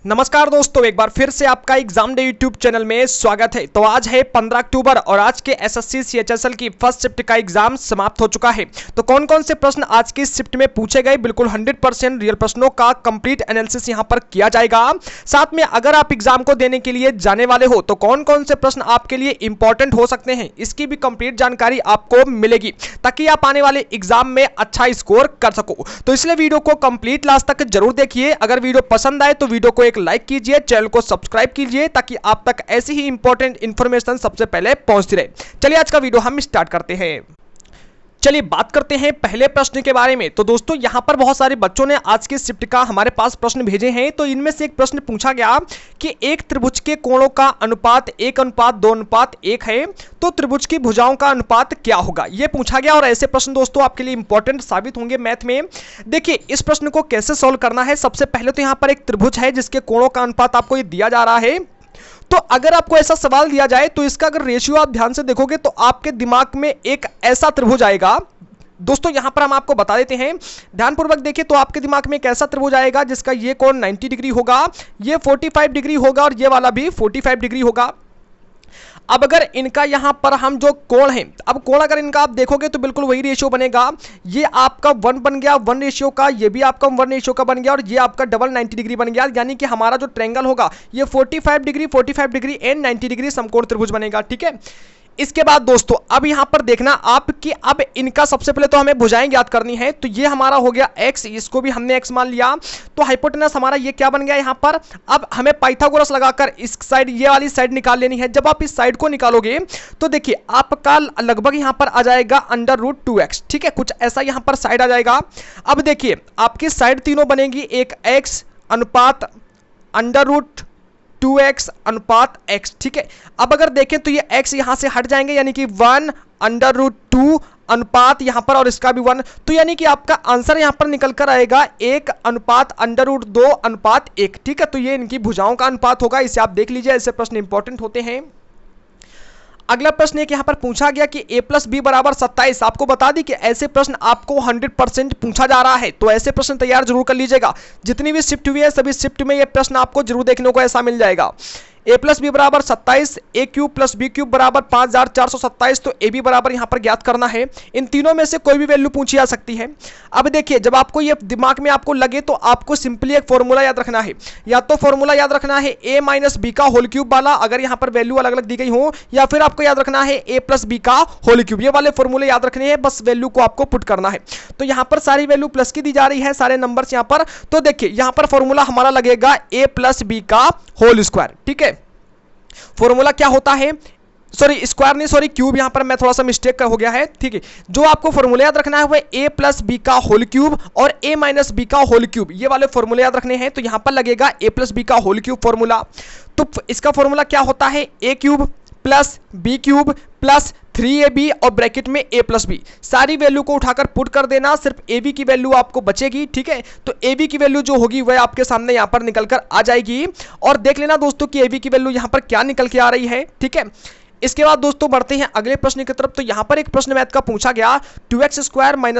नमस्कार दोस्तों, एक बार फिर से आपका एग्जाम डे यूट्यूब चैनल में स्वागत है। तो आज है 15 अक्टूबर और आज के एसएससी सीएचएसएल की फर्स्ट शिफ्ट का एग्जाम समाप्त हो चुका है। तो कौन कौन से प्रश्न आज की शिफ्ट में पूछे गए, बिल्कुल 100% रियल प्रश्नों का कंप्लीट एनालिसिस यहां पर किया जाएगा। साथ में अगर आप एग्जाम को देने के लिए जाने वाले हो तो कौन कौन से प्रश्न आपके लिए इंपॉर्टेंट हो सकते हैं, इसकी भी कंप्लीट जानकारी आपको मिलेगी ताकि आप आने वाले एग्जाम में अच्छा स्कोर कर सको। तो इसलिए वीडियो को कंप्लीट लास्ट तक जरूर देखिए। अगर वीडियो पसंद आए तो वीडियो को एक लाइक कीजिए, चैनल को सब्सक्राइब कीजिए ताकि आप तक ऐसी ही इंपॉर्टेंट इंफॉर्मेशन सबसे पहले पहुंचती रहे। चलिए आज का वीडियो हम स्टार्ट करते हैं। चलिए बात करते हैं पहले प्रश्न के बारे में। तो दोस्तों यहां पर बहुत सारे बच्चों ने आज की शिफ्ट का हमारे पास प्रश्न भेजे हैं। तो इनमें से एक प्रश्न पूछा गया कि एक त्रिभुज के कोणों का अनुपात 1:2:1 है, तो त्रिभुज की भुजाओं का अनुपात क्या होगा, यह पूछा गया। और ऐसे प्रश्न दोस्तों आपके लिए इंपॉर्टेंट साबित होंगे मैथ में। देखिए इस प्रश्न को कैसे सॉल्व करना है। सबसे पहले तो यहां पर एक त्रिभुज है जिसके कोणों का अनुपात आपको ये दिया जा रहा है। तो अगर आपको ऐसा सवाल दिया जाए तो इसका अगर रेशियो आप ध्यान से देखोगे तो आपके दिमाग में एक ऐसा त्रिभुज आएगा। दोस्तों यहां पर हम आपको बता देते हैं, ध्यानपूर्वक देखिए। तो आपके दिमाग में एक ऐसा त्रिभुज आएगा जिसका ये कोण 90 डिग्री होगा, ये 45 डिग्री होगा और ये वाला भी 45 डिग्री होगा। अब अगर इनका यहां पर हम जो कोण है, अब कोण अगर इनका आप देखोगे तो बिल्कुल वही रेशियो बनेगा। ये आपका 1 बन गया 1 रेशियो का, ये भी आपका 1 रेशियो का बन गया और ये आपका डबल 90 डिग्री बन गया। यानी कि हमारा जो ट्रायंगल होगा ये 45 डिग्री एंड 90 डिग्री समकोण त्रिभुज बनेगा। ठीक है, इसके बाद दोस्तों अब यहां पर देखना आप कि अब इनका सबसे पहले तो हमें भुजाएं ज्ञात करनी है। तो ये हमारा हो गया x, इसको भी हमने x मान लिया। तो हाइपोटेनस हमारा ये क्या बन गया यहां पर। अब हमें पाइथागोरस लगाकर इस साइड, ये वाली साइड निकाल लेनी है। जब आप इस साइड को निकालोगे तो देखिए आपका लगभग यहां पर आ जाएगा √2x। ठीक है, कुछ ऐसा यहां पर साइड आ जाएगा। अब देखिए आपकी साइड तीनों बनेगी, एक x अनुपात √2x अनुपात x। ठीक है, अब अगर देखें तो ये x यहां से हट जाएंगे, यानी कि 1√2 अनुपात यहां पर और इसका भी 1। तो यानी कि आपका आंसर यहां पर निकल कर आएगा 1:2 अनुपात 1। ठीक है, तो ये इनकी भुजाओं का अनुपात होगा। इसे आप देख लीजिए, ऐसे प्रश्न इंपॉर्टेंट होते हैं। अगला प्रश्न एक यहां पर पूछा गया कि a + b = 27। आपको बता दी कि ऐसे प्रश्न आपको 100% पूछा जा रहा है, तो ऐसे प्रश्न तैयार जरूर कर लीजिएगा। जितनी भी शिफ्ट हुई है सभी शिफ्ट में ये प्रश्न आपको जरूर देखने को ऐसा मिल जाएगा। a + b = 27, a³ + b³ = 5427। तो ab बराबर यहां पर ज्ञात करना है। इन तीनों में से कोई भी वैल्यू पूछी जा सकती है। अब देखिए जब आपको ये दिमाग में आपको लगे तो आपको सिंपली एक फॉर्मूला याद रखना है। या तो फॉर्मूला याद रखना है a - b का होल क्यूब वाला, अगर यहां पर वैल्यू अलग अलग दी गई हो, या फिर आपको याद रखना है a + b का होल क्यूब। ये वाले फॉर्मूले याद रखने हैं, बस वैल्यू को आपको पुट करना है। तो यहां पर सारी वैल्यू प्लस की दी जा रही है, सारे नंबर्स यहां पर। तो देखिए यहां पर फॉर्मूला हमारा लगेगा a + b का होल स्क्वायर। ठीक है, फॉर्मूला क्या होता है, सॉरी स्क्वायर नहीं, सॉरी क्यूब, यहां पर मैं थोड़ा सा मिस्टेक हो गया है। ठीक है, जो आपको फॉर्मूला याद रखना है वो a + b का होल क्यूब और a - b का होल क्यूब, ये वाले फॉर्मूले याद रखने हैं। तो यहां पर लगेगा a + b का होल क्यूब फॉर्मूला। तो इसका फॉर्मूला क्या होता है, a³ + b³ + 3ab और ब्रैकेट में a + b। सारी वैल्यू को उठाकर पुट कर देना, सिर्फ ab की वैल्यू आपको बचेगी। ठीक है, तो ab की वैल्यू जो होगी वह आपके सामने यहां पर निकल कर आ जाएगी। और देख लेना दोस्तों कि ab की वैल्यू यहां पर क्या निकल के आ रही है। ठीक है, इसके बाद दोस्तों बढ़ते हैं अगले प्रश्न की तरफ। तो यहां पर एक प्रश्न मैथ का पूछा गया, 2x²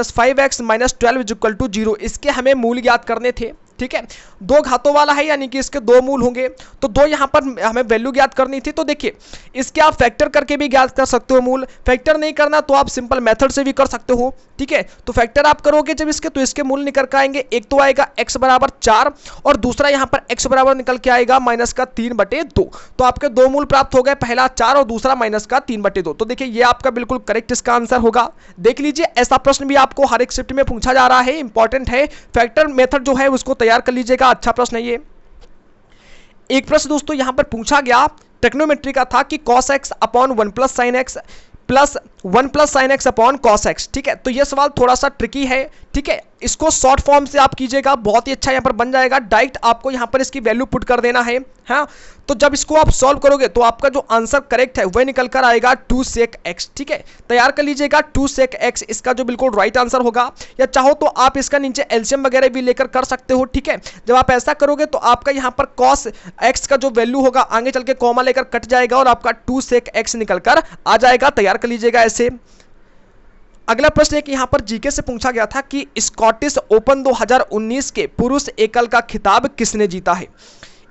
- 5x - 12 = 0। इसके हमें मूल ज्ञात करने थे। ठीक है, दो घातों वाला है यानी कि इसके दो मूल होंगे। तो दो यहां पर हमें वैल्यू ज्ञात करनी थी। तो देखिए इसके आप फैक्टर करके भी ज्ञात कर सकते हो मूल, फैक्टर नहीं करना तो आप सिंपल मेथड से भी कर सकते हो। ठीक है, तो फैक्टर आप करोगे जब इसके, तो इसके मूल निकल कर आएंगे। एक तो आएगा x = 4 और दूसरा यहां पर x बराबर निकल के आएगा -3/2। तो आपके दो मूल प्राप्त हो गए, पहला 4 और दूसरा -3/2। तो देखिए ये आपका बिल्कुल करेक्ट इसका आंसर होगा। देख लीजिए ऐसा प्रश्न भी आपको हर एक शिफ्ट में पूछा जा रहा है, इंपॉर्टेंट है। फैक्टर मेथड जो है उसको तैयार कर लीजिएगा, अच्छा प्रश्न है ये। एक प्रश्न दोस्तों यहां पर पूछा गया ट्रिग्नोमेट्री का था कि cos x / 1 + sin x + 1 + sin x / cos x। ठीक है, तो ये सवाल थोड़ा सा ट्रिकी है। ठीक है, इसको शॉर्ट फॉर्म से आप कीजिएगा, बहुत ही अच्छा यहां पर बन जाएगा। डायरेक्ट आपको यहां पर इसकी वैल्यू पुट कर देना है। हाँ, तो जब इसको आप सॉल्व करोगे तो आपका जो आंसर करेक्ट है वह निकल कर आएगा 2 sec x। ठीक है, तैयार कर लीजिएगा 2 sec x इसका जो बिल्कुल राइट आंसर होगा। या चाहो तो आप इसका नीचे एलसीएम वगैरह भी लेकर कर सकते हो। ठीक है, जब आप ऐसा करोगे तो आपका यहां पर cos x का जो वैल्यू होगा आगे चल के कॉमा लेकर कट जाएगा और आपका 2 sec x निकल कर आ जाएगा। तैयार कर लीजिएगा ऐसे। अगला प्रश्न एक यहां पर जीके से पूछा गया था कि स्कॉटिश ओपन 2019 के पुरुष एकल का खिताब किसने जीता है।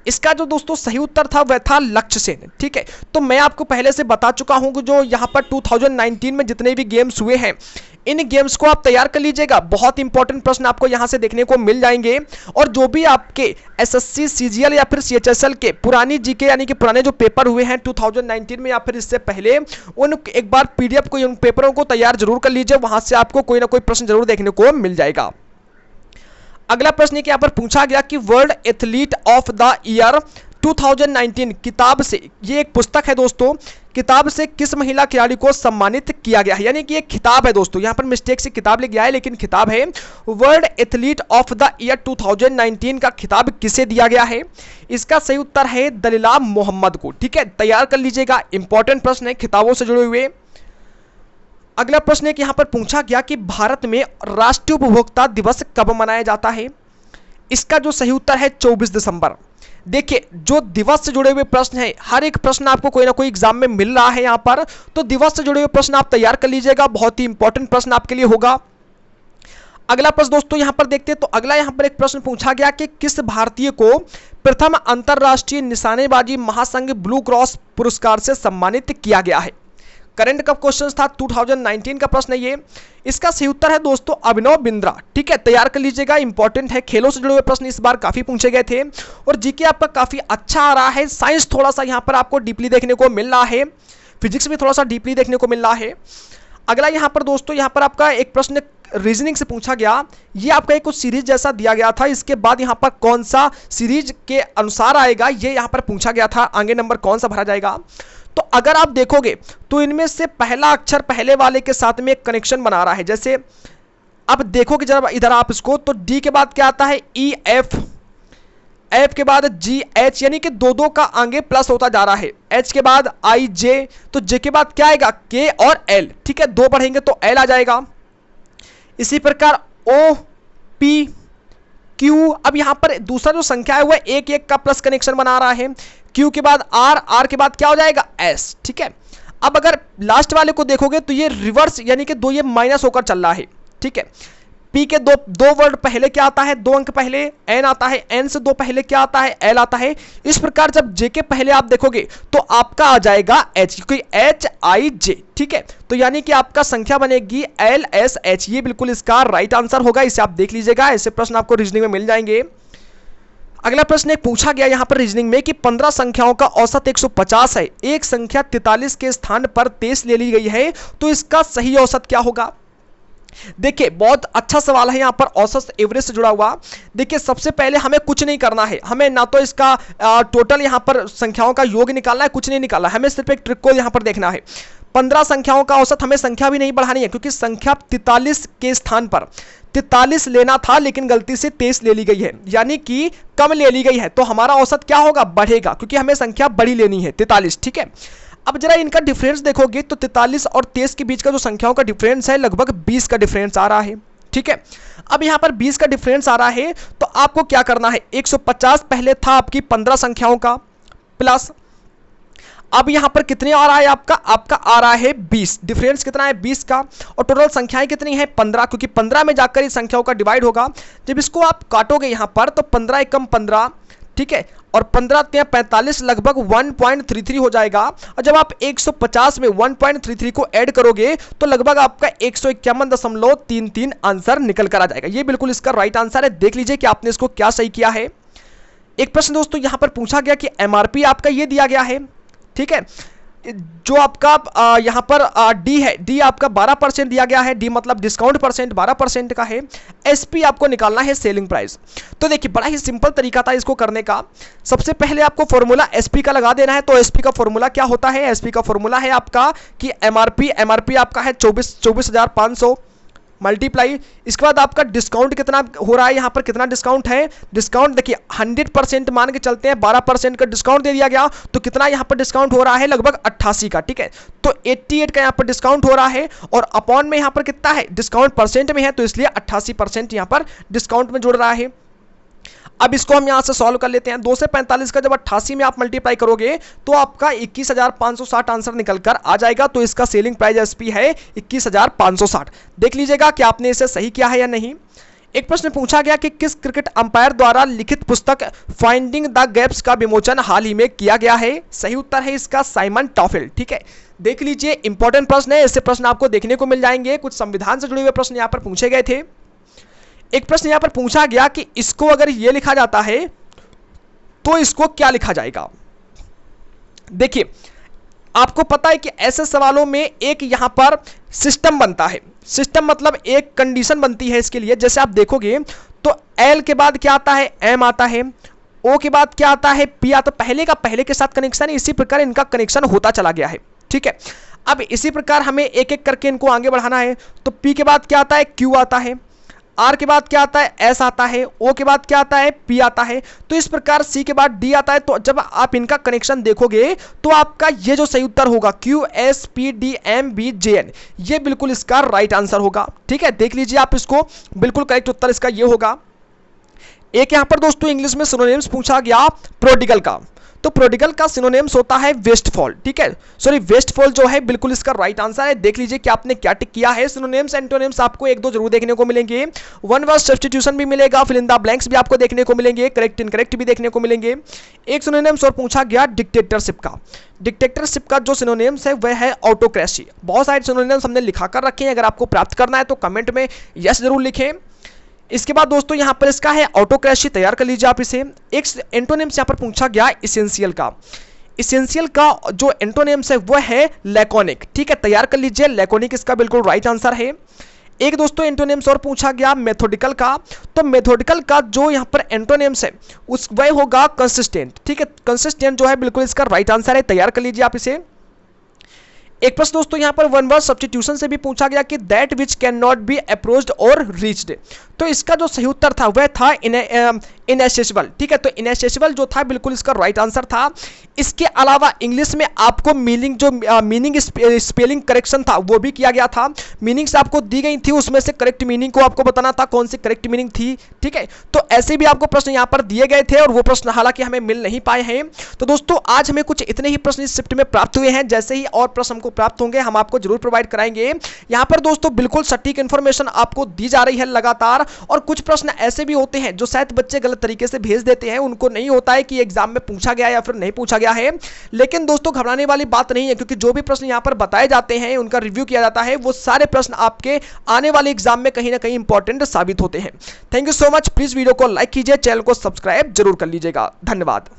इसका जो दोस्तों सही उत्तर था वह था लक्ष्य सेन। ठीक है, तो मैं आपको पहले से बता चुका हूं कि जो यहां पर 2019 में जितने भी गेम्स हुए हैं इन गेम्स को आप तैयार कर लीजिएगा। बहुत इंपॉर्टेंट प्रश्न आपको यहां से देखने को मिल जाएंगे, और जो भी आपके एसएससी, सीजीएल या फिर सीएचएसएल के पुरानी जीके यानी कि पुराने जो पेपर हुए हैं 2019 में या फिर इससे पहले, उन एक बार पीडीएफ को, उन पेपरों को तैयार जरूर कर लीजिए, वहां से आपको कोई ना कोई प्रश्न जरूर देखने को मिल जाएगा। अगला प्रश्न यहां पर पूछा गया कि world athlete of the year 2019 किताब से, ये एक पुस्तक है दोस्तों, किताब से किस महिला खिलाड़ी को सम्मानित किया गया है। यानी कि एक खिताब है दोस्तों, यहां पर मिस्टेक से किताब लिख गया है लेकिन खिताब है। World athlete of the year 2019 का खिताब किसे दिया गया है? इसका सही उत्तर है दलीला मोहम्मद को। ठीक है, तैयार कर लीजिएगा, इंपॉर्टेंट प्रश्न है खिताबों से जुड़े हुए। अगला प्रश्न एक यहां पर पूछा गया कि भारत में राष्ट्रीय उपभोक्ता दिवस कब मनाया जाता है? इसका जो सही उत्तर है 24 दिसंबर। देखिए, जो दिवस से जुड़े हुए प्रश्न है, हर एक प्रश्न आपको कोई ना कोई एग्जाम में मिल रहा है यहां पर, तो दिवस से जुड़े हुए प्रश्न आप तैयार कर लीजिएगा, बहुत ही इंपॉर्टेंट प्रश्न आपके लिए होगा। अगला प्रश्न दोस्तों यहां पर देखते हैं, तो अगला यहां पर एक प्रश्न पूछा गया कि किस भारतीय को प्रथम अंतरराष्ट्रीय निशानेबाजी महासंघ ब्लू क्रॉस पुरस्कार से सम्मानित किया गया है? करंट का क्वेश्चन था, 2019 का प्रश्न है ये। इसका सही उत्तर है दोस्तों अभिनव बिंद्रा। ठीक है, तैयार कर लीजिएगा, इंपॉर्टेंट है। खेलों से जुड़े हुए प्रश्न इस बार काफी पूछे गए थे, और जीके आपका काफी अच्छा आ रहा है। साइंस थोड़ा सा यहां पर आपको डीपली देखने को मिल रहा है, फिजिक्स भी थोड़ा सा डीपली देखने को मिल रहा है। अगला यहां पर दोस्तों, यहां पर आपका एक प्रश्न रीजनिंग से पूछा गया, ये आपका एक कुछ सीरीज जैसा दिया गया था, इसके बाद यहां पर कौन सा सीरीज के अनुसार आएगा ये यहां पर पूछा गया था, आगे नंबर कौन सा भरा जाएगा। तो अगर आप देखोगे तो इनमें से पहला अक्षर पहले वाले के साथ में एक कनेक्शन बना रहा है। जैसे अब देखोगे जब इधर आप इसको, तो डी के बाद क्या आता है ई एफ, एफ के बाद जी एच, यानी कि दो दो का आगे प्लस होता जा रहा है। एच के बाद आई जे, तो जे के बाद क्या आएगा के और एल। ठीक है, दो बढ़ेंगे तो एल आ जाएगा। इसी प्रकार ओ पी क्यू, अब यहां पर दूसरा जो संख्या है वह एक एक का प्लस कनेक्शन बना रहा है। क्यू के बाद आर, आर के बाद क्या हो जाएगा एस। ठीक है, अब अगर लास्ट वाले को देखोगे तो ये रिवर्स, यानी कि दो ये माइनस होकर चल रहा है। ठीक है, पी के दो वर्ड पहले क्या आता है, दो अंक पहले एन आता है, एन से दो पहले क्या आता है एल आता है। इस प्रकार जब जे के पहले आप देखोगे तो आपका आ जाएगा एच, क्योंकि एच आई जे। ठीक है, तो यानी कि आपका संख्या बनेगी एल एस एच, ये बिल्कुल इसका राइट आंसर होगा। इसे आप देख लीजिएगा, ऐसे प्रश्न आपको रीजनिंग में मिल जाएंगे। अगला प्रश्न एक पूछा गया यहां पर रीजनिंग में कि 15 संख्याओं का औसत 150 है, एक संख्या 43 के स्थान पर 23 ले ली गई है, तो इसका सही औसत क्या होगा? देखिए, बहुत अच्छा सवाल है यहां पर औसत एवरेज से जुड़ा हुआ। देखिए, सबसे पहले हमें कुछ नहीं करना है, हमें ना तो इसका टोटल यहां पर संख्याओं का योग निकालना है, कुछ नहीं निकालना है, हमें सिर्फ एक ट्रिक को यहां पर देखना है। 15 संख्याओं का औसत, हमें संख्या भी नहीं बढ़ानी है, क्योंकि संख्या 43 के स्थान पर 43 लेना था लेकिन गलती से 23 ले ली गई है, यानी कि कम ले ली गई है, तो हमारा औसत क्या होगा, बढ़ेगा, क्योंकि हमें संख्या बड़ी लेनी है 43। ठीक है, अब जरा इनका डिफरेंस देखोगे तो 43 और 23 के बीच का जो संख्याओं का डिफरेंस है लगभग 20 का डिफरेंस आ रहा है। ठीक है, अब यहां पर 20 का डिफरेंस आ रहा है, तो आपको क्या करना है, 150 पहले था आपकी 15 संख्याओं का, प्लस अब यहां पर कितने आ रहा है आपका आ रहा है 20, डिफरेंस कितना है 20 का, और टोटल संख्याएं कितनी है 15, क्योंकि 15 में जाकर इस संख्याओं का डिवाइड होगा। जब इसको आप काटोगे यहां पर तो 15 एकम 15, ठीक है, और 15 × 45 लगभग 1.33 हो जाएगा। और जब आप 150 में 1.33 को ऐड करोगे तो लगभग आपका 151.33 आंसर निकल कर आ जाएगा। ये बिल्कुल इसका राइट आंसर है। देख लीजिए कि आपने इसको क्या सही किया है। एक प्रश्न दोस्तों यहां पर पूछा गया कि एमआरपी आपका ये दिया गया है, ठीक है, जो आपका यहां पर डी है, डी आपका 12% दिया गया है, डी मतलब डिस्काउंट परसेंट 12% का है। एसपी आपको निकालना है सेलिंग प्राइस। तो देखिए बड़ा ही सिंपल तरीका था इसको करने का। सबसे पहले आपको फॉर्मूला एसपी का लगा देना है। तो एसपी का फॉर्मूला क्या होता है, एसपी का फॉर्मूला है आपका कि एमआरपी आपका है 24,500 मल्टीप्लाई, इसके बाद आपका डिस्काउंट कितना हो रहा है, यहाँ पर कितना डिस्काउंट है, डिस्काउंट देखिए 100% मान के चलते हैं, 12% का डिस्काउंट दे दिया गया, तो कितना यहाँ पर डिस्काउंट हो रहा है लगभग 88 का, ठीक है, तो 88 का यहाँ पर डिस्काउंट हो रहा है, और अपॉन में यहाँ पर कितना है डिस्काउंट परसेंट में है, तो इसलिए 88% यहाँ पर डिस्काउंट में जुड़ रहा है। अब इसको हम यहां से सॉल्व कर लेते हैं। 2 से 45 का जब 88 में आप मल्टीप्लाई करोगे तो आपका 21,560 आंसर निकल कर आ जाएगा। तो इसका सेलिंग प्राइस एसपी है 21,560। देख लीजिएगा कि आपने इसे सही किया है या नहीं। एक प्रश्न पूछा गया कि किस क्रिकेट अंपायर द्वारा लिखित पुस्तक फाइंडिंग द गैप्स का विमोचन हाल ही में किया गया है? सही उत्तर है इसका साइमन टॉफेल। ठीक है, देख लीजिए, इंपॉर्टेंट प्रश्न है, ऐसे प्रश्न आपको देखने को मिल जाएंगे। कुछ संविधान से जुड़े हुए प्रश्न यहां पर पूछे गए थे। एक प्रश्न यहां पर पूछा गया कि इसको अगर ये लिखा जाता है तो इसको क्या लिखा जाएगा? देखिए, आपको पता है कि ऐसे सवालों में एक यहां पर सिस्टम बनता है। सिस्टम मतलब एक कंडीशन बनती है इसके लिए। जैसे आप देखोगे तो एल के बाद क्या आता है? एम आता है। ओ के बाद क्या आता है? पी आता। पहले का पहले के साथ कनेक्शन, इसी प्रकार इनका कनेक्शन होता चला गया है। ठीक है, अब इसी प्रकार हमें एक एक करके इनको आगे बढ़ाना है। तो पी के बाद क्या आता है? क्यू आता है। आर के बाद क्या आता है? एस आता है। ओ के बाद क्या आता है? पी आता है। तो इस प्रकार सी के बाद डी आता है। तो जब आप इनका कनेक्शन देखोगे तो आपका ये जो सही उत्तर होगा Q S P D M B J N, ये बिल्कुल इसका राइट आंसर होगा। ठीक है, देख लीजिए आप इसको, बिल्कुल करेक्ट उत्तर इसका ये होगा। एक यहां पर दोस्तों इंग्लिश में सिनोनिम्स पूछा गया प्रोडिगल का, तो प्रोडिगल का सिनोनिम्स होता है वेस्टफॉल। ठीक है, सॉरी वेस्टफॉल जो है बिल्कुल इसका राइट आंसर है। देख लीजिए कि आपने क्या टिक किया है। सिनोनिम्स एंटोनिम्स आपको एक दो जरूर देखने को मिलेंगे, वन वर्ड सब्स्टिट्यूशन भी मिलेगा, फिल इन द ब्लैंक्स भी आपको देखने को मिलेंगे, करेक्ट इनकरेक्ट भी देखने को मिलेंगे। एक सिनोनिम्स और पूछा गया डिक्टेटरशिप का। डिक्टेटरशिप का जो सिनोनिम्स है वह है ऑटोक्रेसी। बहुत सारे सिनोनिम्स हमने लिखा कर रखे हैं, अगर आपको प्राप्त करना है तो कमेंट में यस जरूर लिखें। इसके बाद दोस्तों यहां पर इसका है ऑटोक्रेसी, तैयार कर लीजिए आप इसे। एक एंटोनिम्स यहां पर पूछा गया इसेंशियल का। इसेंशियल का जो एंटोनिम्स है वह है लैकोनिक। ठीक है, तैयार कर लीजिए, लैकोनिक इसका बिल्कुल राइट आंसर है। एक दोस्तों एंटोनिम्स और पूछा गया मेथोडिकल का, तो मेथोडिकल का जो यहां पर एंटोनिम्स है उस वह होगा कंसिस्टेंट। ठीक है, कंसिस्टेंट जो है बिल्कुल इसका राइट आंसर है, तैयार कर लीजिए आप इसे। एक प्रश्न दोस्तों यहां पर वन वर्ड सब्स्टिट्यूशन से भी पूछा गया कि that which can not be approached और रीच्ड, तो इसका जो सही उत्तर था वह था इनएसेसिबल। ठीक है, तो इनएसेसिबल जो था बिल्कुल इसका राइट आंसर था। इसके अलावा इंग्लिश में आपको मीनिंग स्पेलिंग करेक्शन था वो भी किया गया था। मीनिंग्स आपको दी गई थी, उसमें से करेक्ट मीनिंग को आपको बताना था कौन सी करेक्ट मीनिंग थी। ठीक है, तो ऐसे भी आपको प्रश्न यहां पर दिए गए थे और वो प्रश्न हालांकि हमें मिल नहीं पाए हैं। तो दोस्तों आज हमें कुछ इतने ही प्रश्न इस शिफ्ट में प्राप्त हुए हैं। जैसे ही और प्रश्न हमको प्राप्त होंगे हम आपको जरूर प्रोवाइड कराएंगे। यहां पर दोस्तों बिल्कुल सटीक इंफॉर्मेशन आपको दी जा रही है लगातार, और कुछ प्रश्न ऐसे भी होते हैं जो शायद बच्चे गलत तरीके से भेज देते हैं, उनको नहीं होता है कि एग्जाम में पूछा गया या फिर नहीं पूछा गया है। लेकिन दोस्तों घबराने वाली बात नहीं है, क्योंकि जो भी प्रश्न यहां पर बताए जाते हैं उनका रिव्यू किया जाता है, वो सारे प्रश्न आपके आने वाले एग्जाम में कहीं ना कहीं इंपॉर्टेंट साबित होते हैं। Thank you so much. Please video को लाइक कीजिए, चैनल को सब्सक्राइब जरूर कर लीजिएगा। धन्यवाद।